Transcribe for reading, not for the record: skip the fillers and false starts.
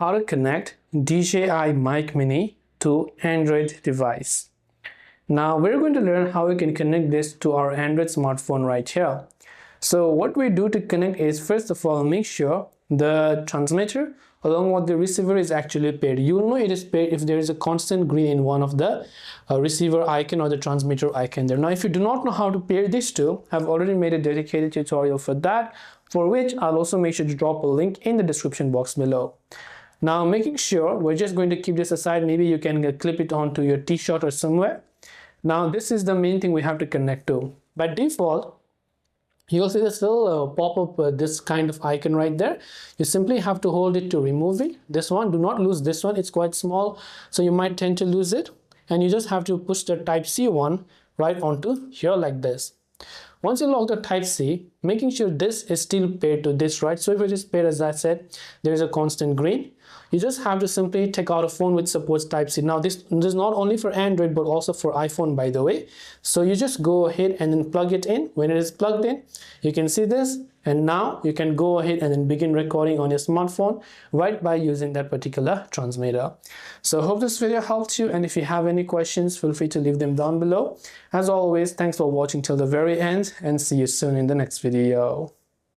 how to connect DJI Mic Mini to Android device. Now we're going to learn how we can connect this to our Android smartphone right here. So what we do to connect is, first of all, make sure the transmitter along with the receiver is actually paired. You'll know it is paired if there is a constant green in one of the receiver icon or the transmitter icon there. Now if you do not know how to pair these two, I've already made a dedicated tutorial for that, for which I'll also make sure to drop a link in the description box below. Now making sure, we're just going to keep this aside. Maybe you can clip it onto your t-shirt or somewhere. Now this is the main thing we have to connect to. By default, you'll see this little pop-up, this kind of icon right there. You simply have to hold it to remove it. This one, do not lose this one, it's quite small, so you might tend to lose it. And you just have to push the Type-C one right onto here like this. Once you lock the Type-C, making sure this is still paired to this, right? So if it is paired, as I said, there is a constant green. You just have to simply take out a phone which supports Type-C. Now this is not only for Android but also for iPhone, by the way. So you just go ahead and then plug it in. When it is plugged in, you can see this, and now you can go ahead and then begin recording on your smartphone right by using that particular transmitter. So I hope this video helped you, and if you have any questions, feel free to leave them down below. As always, thanks for watching till the very end, and see you soon in the next video.